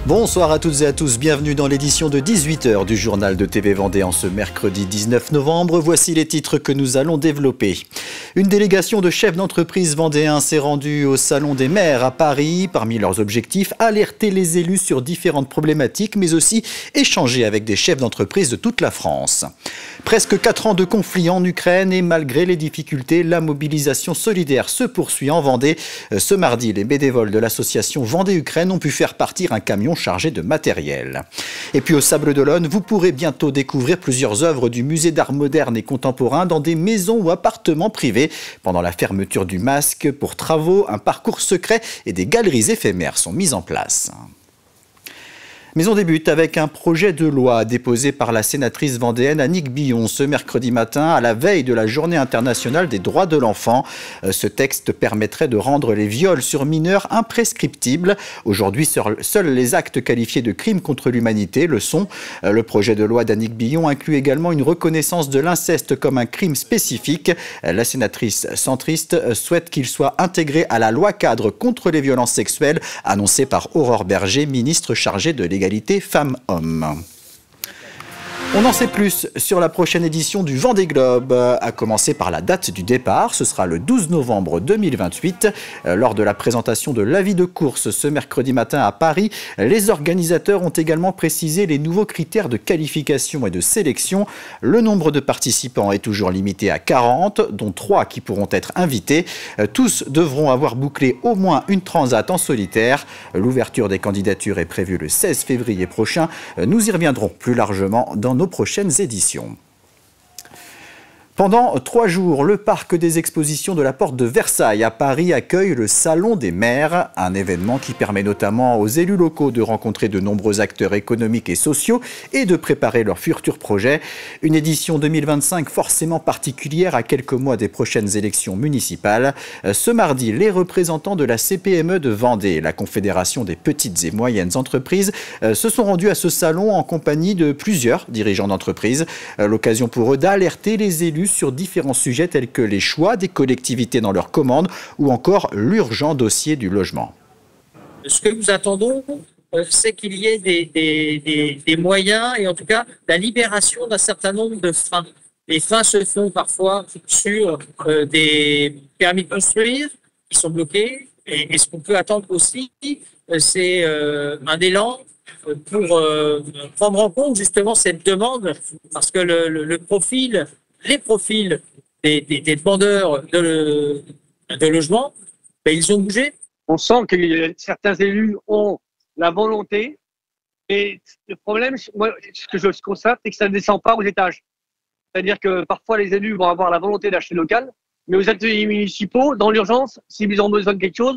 Bonsoir à toutes et à tous, bienvenue dans l'édition de 18h du journal de TV Vendée en ce mercredi 19 novembre. Voici les titres que nous allons développer. Une délégation de chefs d'entreprise vendéens s'est rendue au Salon des maires à Paris. Parmi leurs objectifs, alerter les élus sur différentes problématiques, mais aussi échanger avec des chefs d'entreprise de toute la France. Presque 4 ans de conflit en Ukraine et malgré les difficultés, la mobilisation solidaire se poursuit en Vendée. Ce mardi, les bénévoles de l'association Vendée-Ukraine ont pu faire partir un camion chargé de matériel. Et puis au Sables d'Olonne, vous pourrez bientôt découvrir plusieurs œuvres du musée d'art moderne et contemporain dans des maisons ou appartements privés. Pendant la fermeture du Masque pour travaux, un parcours secret et des galeries éphémères sont mises en place. Mais on débute avec un projet de loi déposé par la sénatrice vendéenne Annick Billon ce mercredi matin à la veille de la Journée internationale des droits de l'enfant. Ce texte permettrait de rendre les viols sur mineurs imprescriptibles. Aujourd'hui, seuls les actes qualifiés de crimes contre l'humanité le sont. Le projet de loi d'Annick Billon inclut également une reconnaissance de l'inceste comme un crime spécifique. La sénatrice centriste souhaite qu'il soit intégré à la loi cadre contre les violences sexuelles annoncée par Aurore Berger, ministre chargée de l'égalité femmes-hommes. On en sait plus sur la prochaine édition du Vendée Globe, à commencer par la date du départ. Ce sera le 12 novembre 2028. Lors de la présentation de l'avis de course ce mercredi matin à Paris, les organisateurs ont également précisé les nouveaux critères de qualification et de sélection. Le nombre de participants est toujours limité à 40, dont 3 qui pourront être invités. Tous devront avoir bouclé au moins une transat en solitaire. L'ouverture des candidatures est prévue le 16 février prochain. Nous y reviendrons plus largement dans nos prochaines éditions. Pendant 3 jours, le parc des expositions de la Porte de Versailles à Paris accueille le Salon des maires, un événement qui permet notamment aux élus locaux de rencontrer de nombreux acteurs économiques et sociaux et de préparer leurs futurs projets. Une édition 2025 forcément particulière à quelques mois des prochaines élections municipales. Ce mardi, les représentants de la CPME de Vendée, la Confédération des petites et moyennes entreprises, se sont rendus à ce salon en compagnie de plusieurs dirigeants d'entreprises. L'occasion pour eux d'alerter les élus sur différents sujets tels que les choix des collectivités dans leurs commandes ou encore l'urgent dossier du logement. Ce que nous attendons, c'est qu'il y ait des moyens et en tout cas la libération d'un certain nombre de freins. Les freins se font parfois sur des permis de construire qui sont bloqués et ce qu'on peut attendre aussi, c'est un élan pour prendre en compte justement cette demande parce que les profils des demandeurs de logement, ben, ils ont bougé. On sent que certains élus ont la volonté, et le problème, moi, ce que je constate, c'est que ça ne descend pas aux étages. C'est-à-dire que parfois les élus vont avoir la volonté d'acheter local, mais aux ateliers municipaux, dans l'urgence, s'ils ont besoin de quelque chose,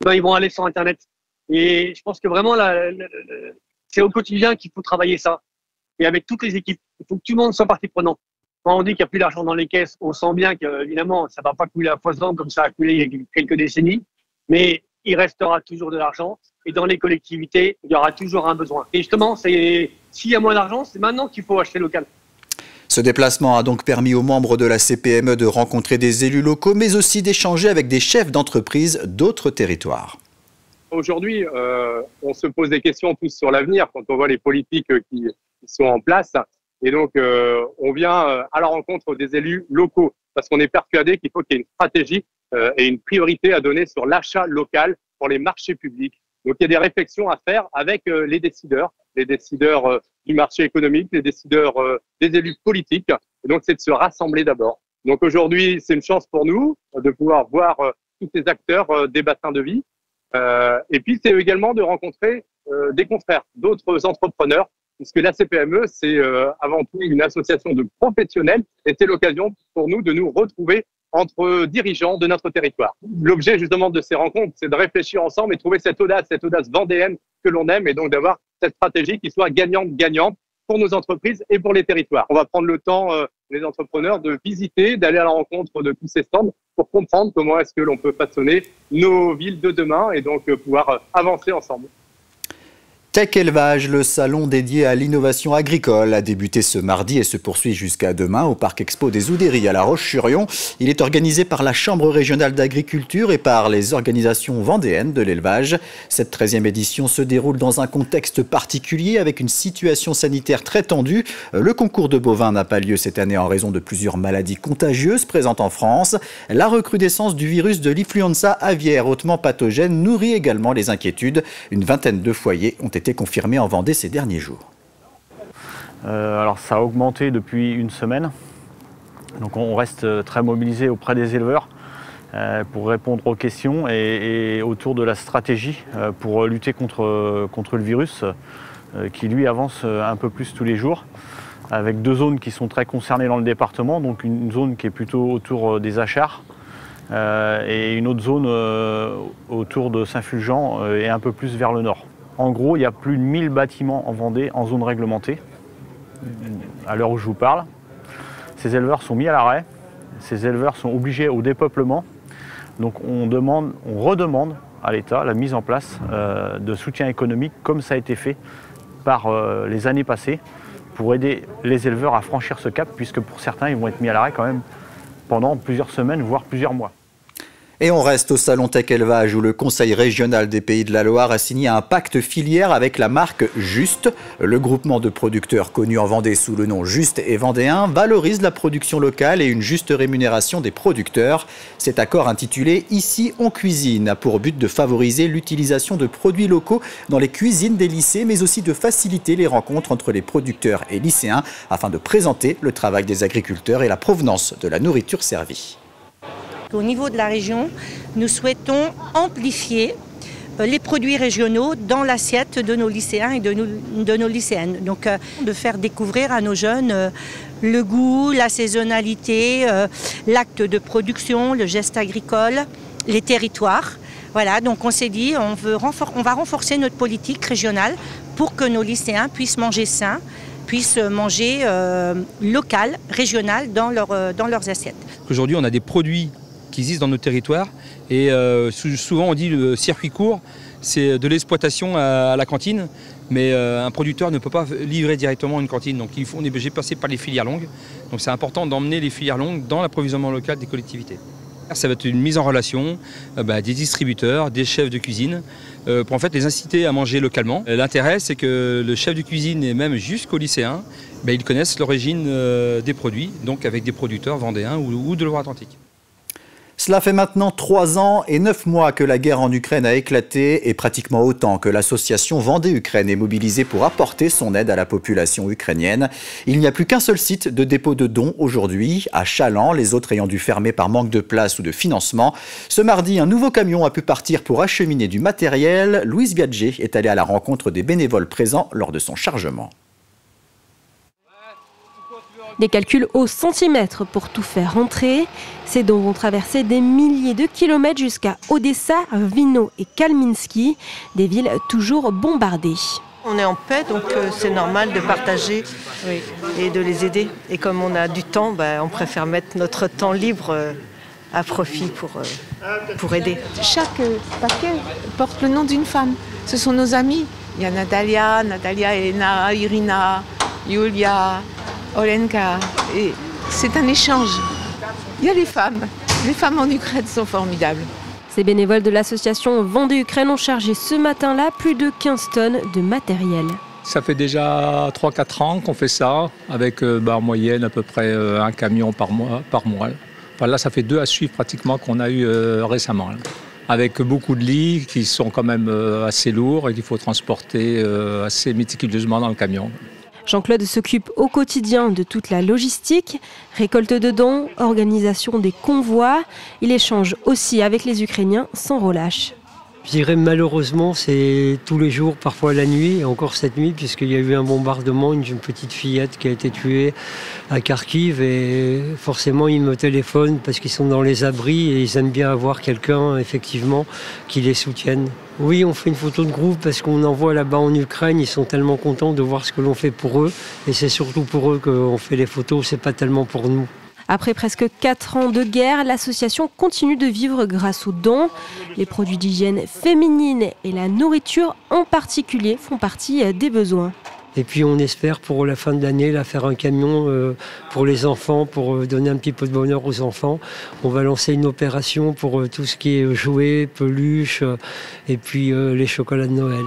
ben, ils vont aller sur Internet. Et je pense que vraiment, c'est au quotidien qu'il faut travailler ça. Et avec toutes les équipes, il faut que tout le monde soit partie prenante. Quand on dit qu'il n'y a plus d'argent dans les caisses, on sent bien qu'évidemment, ça ne va pas couler à foison comme ça a coulé il y a quelques décennies, mais il restera toujours de l'argent et dans les collectivités, il y aura toujours un besoin. Et justement, s'il y a moins d'argent, c'est maintenant qu'il faut acheter local. Ce déplacement a donc permis aux membres de la CPME de rencontrer des élus locaux, mais aussi d'échanger avec des chefs d'entreprise d'autres territoires. Aujourd'hui, on se pose des questions tous sur l'avenir quand on voit les politiques qui sont en place. Et donc, on vient à la rencontre des élus locaux parce qu'on est persuadé qu'il faut qu'il y ait une stratégie et une priorité à donner sur l'achat local pour les marchés publics. Donc, il y a des réflexions à faire avec les décideurs du marché économique, les décideurs des élus politiques. Et donc, c'est de se rassembler d'abord. Donc, aujourd'hui, c'est une chance pour nous de pouvoir voir tous ces acteurs des bassins de vie. Et puis, c'est également de rencontrer des confrères, d'autres entrepreneurs, puisque la CPME, c'est avant tout une association de professionnels et c'est l'occasion pour nous de nous retrouver entre dirigeants de notre territoire. L'objet justement de ces rencontres, c'est de réfléchir ensemble et trouver cette audace vendéenne que l'on aime et donc d'avoir cette stratégie qui soit gagnante-gagnante pour nos entreprises et pour les territoires. On va prendre le temps, les entrepreneurs, de visiter, d'aller à la rencontre de tous ces stands pour comprendre comment est-ce que l'on peut façonner nos villes de demain et donc pouvoir avancer ensemble. Tech Élevage, le salon dédié à l'innovation agricole, a débuté ce mardi et se poursuit jusqu'à demain au Parc Expo des Oudéries à La Roche-sur-Yon. Il est organisé par la Chambre régionale d'agriculture et par les organisations vendéennes de l'élevage. Cette 13e édition se déroule dans un contexte particulier avec une situation sanitaire très tendue. Le concours de bovins n'a pas lieu cette année en raison de plusieurs maladies contagieuses présentes en France. La recrudescence du virus de l'influenza aviaire hautement pathogène nourrit également les inquiétudes. Une vingtaine de foyers ont été confirmé en Vendée ces derniers jours. Alors ça a augmenté depuis une semaine. Donc on reste très mobilisé auprès des éleveurs pour répondre aux questions et autour de la stratégie pour lutter contre le virus qui lui avance un peu plus tous les jours, avec 2 zones qui sont très concernées dans le département, donc une zone qui est plutôt autour des Achards et une autre zone autour de Saint-Fulgent et un peu plus vers le nord. En gros, il y a plus de 1000 bâtiments en Vendée en zone réglementée, à l'heure où je vous parle. Ces éleveurs sont mis à l'arrêt, ces éleveurs sont obligés au dépeuplement. Donc on redemande à l'État la mise en place de soutien économique, comme ça a été fait par les années passées, pour aider les éleveurs à franchir ce cap, puisque pour certains, ils vont être mis à l'arrêt quand même pendant plusieurs semaines, voire plusieurs mois. Et on reste au salon Tech Élevage où le Conseil régional des Pays de la Loire a signé un pacte filière avec la marque Juste. Le groupement de producteurs connu en Vendée sous le nom Juste et Vendéen valorise la production locale et une juste rémunération des producteurs. Cet accord intitulé « Ici on cuisine » a pour but de favoriser l'utilisation de produits locaux dans les cuisines des lycées, mais aussi de faciliter les rencontres entre les producteurs et lycéens afin de présenter le travail des agriculteurs et la provenance de la nourriture servie. Au niveau de la région, nous souhaitons amplifier les produits régionaux dans l'assiette de nos lycéens et de nos lycéennes. Donc de faire découvrir à nos jeunes le goût, la saisonnalité, l'acte de production, le geste agricole, les territoires. Voilà, donc on s'est dit on va renforcer notre politique régionale pour que nos lycéens puissent manger sain, puissent manger local, régional dans leurs assiettes. Aujourd'hui, on a des produits qui existent dans nos territoires et souvent on dit le circuit court, c'est de l'exploitation à la cantine, mais un producteur ne peut pas livrer directement une cantine, donc on est obligé de passer par les filières longues. Donc c'est important d'emmener les filières longues dans l'approvisionnement local des collectivités. Ça va être une mise en relation des distributeurs, des chefs de cuisine, pour en fait les inciter à manger localement. L'intérêt, c'est que le chef de cuisine et même jusqu'aux lycéens, ils connaissent l'origine des produits, donc avec des producteurs vendéens ou de Loire-Atlantique. Cela fait maintenant 3 ans et 9 mois que la guerre en Ukraine a éclaté et pratiquement autant que l'association Vendée-Ukraine est mobilisée pour apporter son aide à la population ukrainienne. Il n'y a plus qu'un seul site de dépôt de dons aujourd'hui, à Chaland, les autres ayant dû fermer par manque de place ou de financement. Ce mardi, un nouveau camion a pu partir pour acheminer du matériel. Louise Gadget est allée à la rencontre des bénévoles présents lors de son chargement. Des calculs au centimètre pour tout faire rentrer. Ces dons vont traverser des milliers de kilomètres jusqu'à Odessa, Vino et Kalminski, des villes toujours bombardées. On est en paix, donc c'est normal de partager et de les aider. Et comme on a du temps, on préfère mettre notre temps libre à profit pour aider. Chaque paquet porte le nom d'une femme. Ce sont nos amis. Il y a Natalia, Elena, Irina, Yulia, Olenka, et c'est un échange. Il y a les femmes en Ukraine sont formidables. Ces bénévoles de l'association Vendée-Ukraine ont chargé ce matin-là plus de 15 tonnes de matériel. Ça fait déjà 3-4 ans qu'on fait ça, avec en moyenne à peu près un camion par mois. Enfin, là, ça fait 2 à suivre pratiquement qu'on a eu récemment. Là. Avec beaucoup de lits qui sont quand même assez lourds et qu'il faut transporter assez méticuleusement dans le camion. Jean-Claude s'occupe au quotidien de toute la logistique, récolte de dons, organisation des convois. Il échange aussi avec les Ukrainiens sans relâche. Je dirais malheureusement, c'est tous les jours, parfois la nuit, et encore cette nuit, puisqu'il y a eu un bombardement, une petite fillette qui a été tuée à Kharkiv, et forcément ils me téléphonent parce qu'ils sont dans les abris et ils aiment bien avoir quelqu'un, effectivement, qui les soutienne. Oui, on fait une photo de groupe parce qu'on envoie là-bas en Ukraine, ils sont tellement contents de voir ce que l'on fait pour eux, et c'est surtout pour eux qu'on fait les photos, c'est pas tellement pour nous. Après presque 4 ans de guerre, l'association continue de vivre grâce aux dons. Les produits d'hygiène féminine et la nourriture en particulier font partie des besoins. Et puis on espère pour la fin de l'année faire un camion pour les enfants, pour donner un petit peu de bonheur aux enfants. On va lancer une opération pour tout ce qui est jouets, peluches et puis les chocolats de Noël.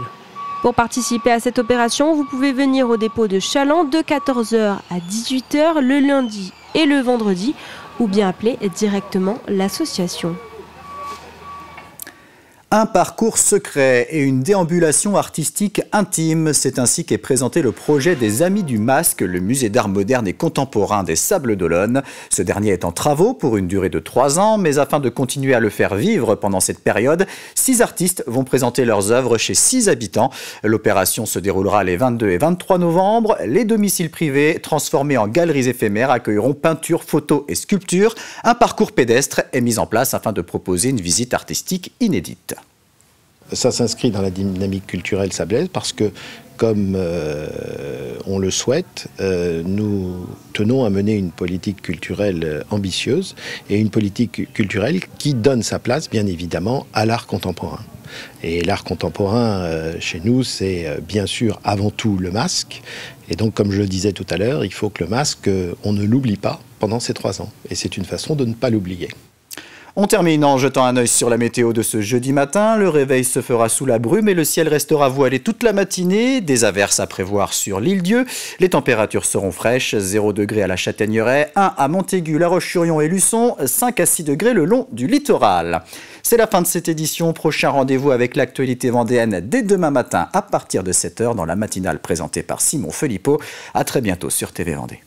Pour participer à cette opération, vous pouvez venir au dépôt de Chaland de 14h à 18h le lundi et le vendredi ou bien appeler directement l'association. Un parcours secret et une déambulation artistique intime, c'est ainsi qu'est présenté le projet des Amis du Masque, le musée d'art moderne et contemporain des Sables d'Olonne. Ce dernier est en travaux pour une durée de 3 ans, mais afin de continuer à le faire vivre pendant cette période, 6 artistes vont présenter leurs œuvres chez 6 habitants. L'opération se déroulera les 22 et 23 novembre. Les domiciles privés, transformés en galeries éphémères, accueilleront peintures, photos et sculptures. Un parcours pédestre est mis en place afin de proposer une visite artistique inédite. Ça s'inscrit dans la dynamique culturelle sablaise parce que, comme on le souhaite, nous tenons à mener une politique culturelle ambitieuse et une politique culturelle qui donne sa place, bien évidemment, à l'art contemporain. Et l'art contemporain, chez nous, c'est bien sûr avant tout le masque. Et donc, comme je le disais tout à l'heure, il faut que le masque, on ne l'oublie pas pendant ces 3 ans. Et c'est une façon de ne pas l'oublier. On termine en jetant un œil sur la météo de ce jeudi matin. Le réveil se fera sous la brume et le ciel restera voilé toute la matinée. Des averses à prévoir sur l'Île-Dieu. Les températures seront fraîches, 0 degré à la Châtaigneraie, 1 à Montaigu, La Roche-sur-Yon et Luçon, 5 à 6 degrés le long du littoral. C'est la fin de cette édition. Prochain rendez-vous avec l'actualité vendéenne dès demain matin à partir de 7h dans la matinale présentée par Simon Philippot. À très bientôt sur TV Vendée.